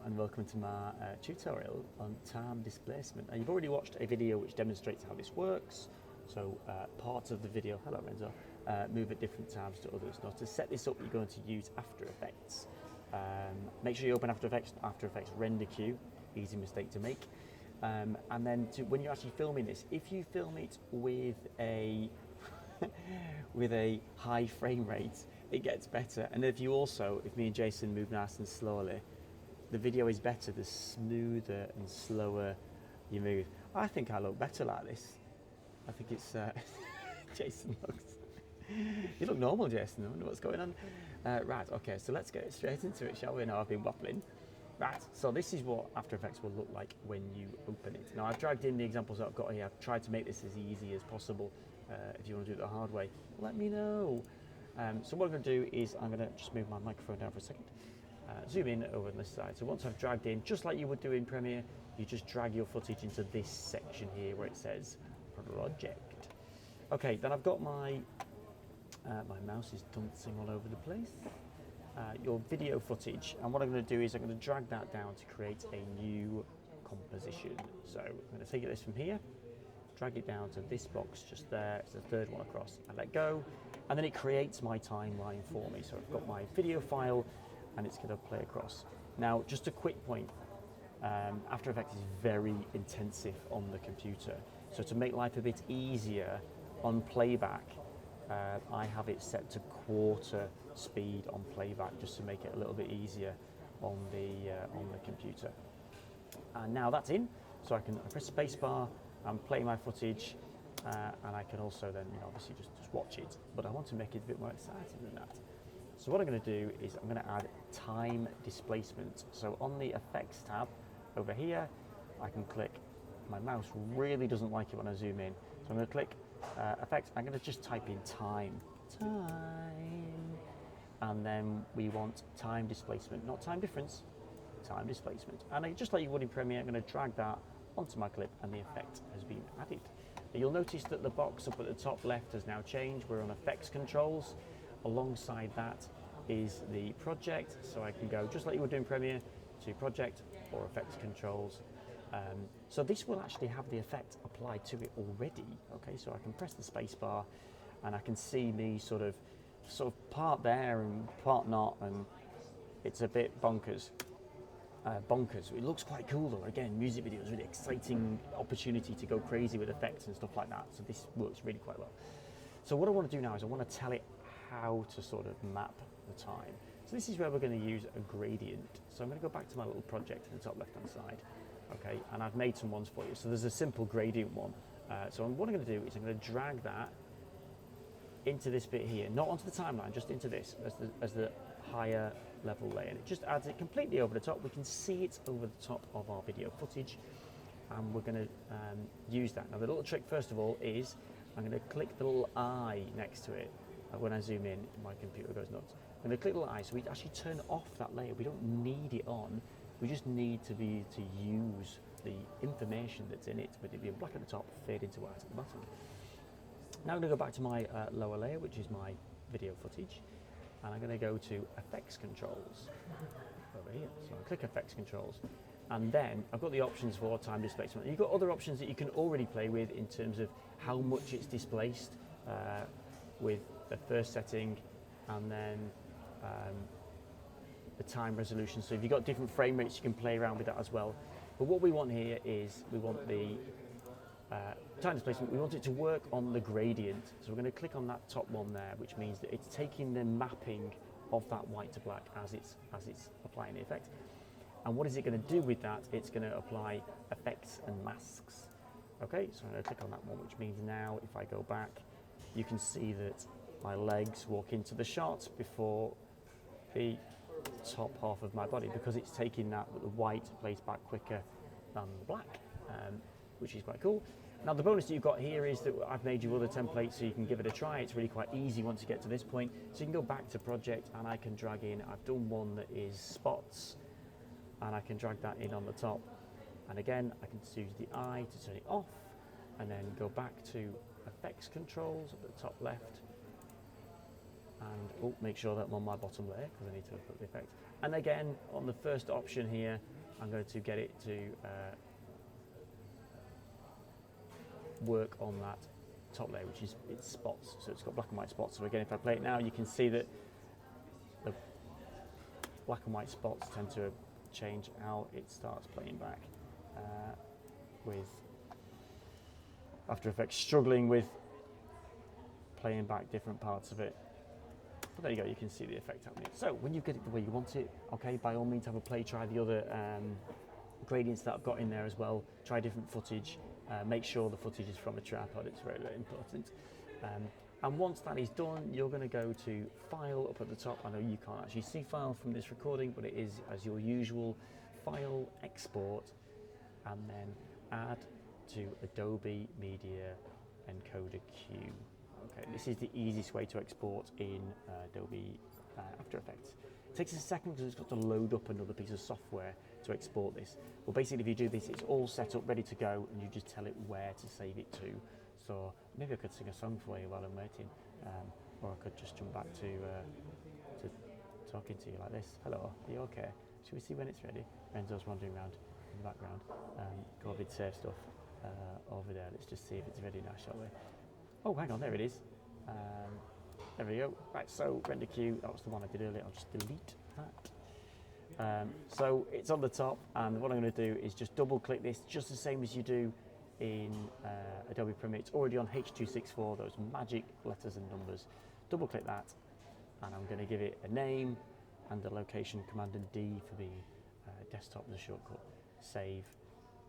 and welcome to my tutorial on time displacement. Now, you've already watched a video which demonstrates how this works. So parts of the video, hello Renzo, move at different times to others. Now to set this up, you're going to use After Effects. Make sure you open After Effects render queue, easy mistake to make. And then when you're actually filming this, if you film it with a with a high frame rate, it gets better. And if me and Jason move nice and slowly, the video is better the smoother and slower you move. I think I look better like this. I think it's Jason looks. You look normal, Jason. I wonder what's going on. Right, okay, so let's get straight into it, shall we? Now I've been waffling. Right, so this is what After Effects will look like when you open it. Now I've dragged in the examples that I've got here. I've tried to make this as easy as possible. If you want to do it the hard way, let me know. So what I'm going to do is I'm going to just move my microphone down for a second. Zoom in over on this side. So once I've dragged in, just like you would do in Premiere, you just drag your footage into this section here where it says Project. Okay, then I've got my mouse is dancing all over the place. Your video footage, and what I'm going to do is I'm going to drag that down to create a new composition. So I'm going to take this from here, drag it down to this box just there, it's the third one across, and let go, and then it creates my timeline for me. So I've got my video file and it's going to play across. Now just a quick point, After Effects is very intensive on the computer, so to make life a bit easier on playback, I have it set to quarter speed on playback just to make it a little bit easier on the computer. And now that's in, so I can press spacebar and play my footage, and I can also then obviously just watch it. But I want to make it a bit more exciting than that. So what I'm going to do is I'm going to add time displacement. So on the Effects tab over here, I can click. My mouse really doesn't like it when I zoom in, so I'm going to click Effects. I'm going to just type in time, and then we want time displacement, not time difference, time displacement. And just like you would in Premiere, I'm going to drag that onto my clip, and the effect has been added. Now you'll notice that the box up at the top left has now changed. We're on Effects Controls. Alongside that is the project, so I can go just like you would do in Premiere to Project or Effects Controls. So this will actually have the effect applied to it already. Okay, so I can press the space bar and I can see me sort of part there and part not, and it's a bit bonkers. It looks quite cool though. Again, music videos, really exciting opportunity to go crazy with effects and stuff like that. So this works really quite well. So what I want to do now is I want to tell it how to sort of map the time. So this is where we're going to use a gradient. So I'm going to go back to my little project in the top left hand side. Okay, and I've made some ones for you. So there's a simple gradient one. So what I'm going to do is I'm going to drag that into this bit here, not onto the timeline, just into this as the higher level layer. And it just adds it completely over the top. We can see it over the top of our video footage, and we're going to use that. Now the little trick first of all is I'm going to click the little eye next to it. When I zoom in, my computer goes nuts. I'm going to click the little eye so we actually turn off that layer. We don't need it on. We just need to use the information that's in it, with it being black at the top, fade into white at the bottom. Now I'm going to go back to my lower layer, which is my video footage, and I'm going to go to Effects Controls over here. So I click Effects Controls, and then I've got the options for time displacement. You've got other options that you can already play with in terms of how much it's displaced with the first setting, and then the time resolution. So if you've got different frame rates, you can play around with that as well. But what we want here is we want the time displacement. We want it to work on the gradient. So we're going to click on that top one there, which means that it's taking the mapping of that white to black as it's applying the effect. And what is it going to do with that? It's going to apply effects and masks. Okay, so I'm going to click on that one, which means now if I go back, you can see that my legs walk into the shot before the top half of my body, because it's taking that the white plays back quicker than the black, which is quite cool. Now the bonus that you've got here is that I've made you other templates so you can give it a try. It's really quite easy once you get to this point. So you can go back to project and I can drag in, I've done one that is spots, and I can drag that in on the top. And again, I can use the eye to turn it off, and then go back to Effects Controls at the top left, and make sure that I'm on my bottom layer because I need to put the effect. And again, on the first option here, I'm going to get it to work on that top layer, which is its spots. So it's got black and white spots. So again, if I play it now, you can see that the black and white spots tend to change how it starts playing back with After Effects struggling with playing back different parts of it. But there you go, you can see the effect happening. So when you get it the way you want it, okay, by all means have a play, try the other gradients that I've got in there as well, try different footage, make sure the footage is from a tripod, it's very, very important. And once that is done, you're going to go to File up at the top. I know you can't actually see File from this recording, but it is as your usual, File, Export, and then Add to Adobe Media Encoder Q. Okay, this is the easiest way to export in Adobe After Effects. It takes a second because it's got to load up another piece of software to export this. Well, basically, if you do this, it's all set up, ready to go, and you just tell it where to save it to. So maybe I could sing a song for you while I'm waiting, or I could just jump back to talking to you like this. Hello, are you okay? Should we see when it's ready? Renzo's wandering around in the background. COVID safe stuff over there. Let's just see if it's ready now, shall we? Oh, hang on, there it is. There we go. Right, so render queue, that was the one I did earlier. I'll just delete that. So it's on the top, and what I'm going to do is just double click this, just the same as you do in Adobe Premiere. It's already on H.264, those magic letters and numbers. Double click that, and I'm going to give it a name and a location, Command and D for the desktop as a shortcut. Save,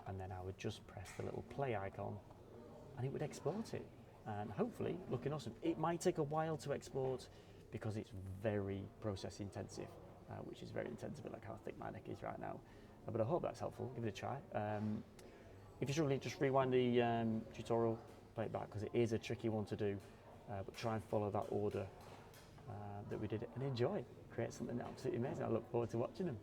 and then I would just press the little play icon, and it would export it. And hopefully looking awesome. It might take a while to export because it's very process intensive, which is very intensive, like how thick my neck is right now. But I hope that's helpful. Give it a try. If you're struggling, just rewind the tutorial, play it back because it is a tricky one to do. But try and follow that order that we did it and enjoy. Create something absolutely amazing. I look forward to watching them.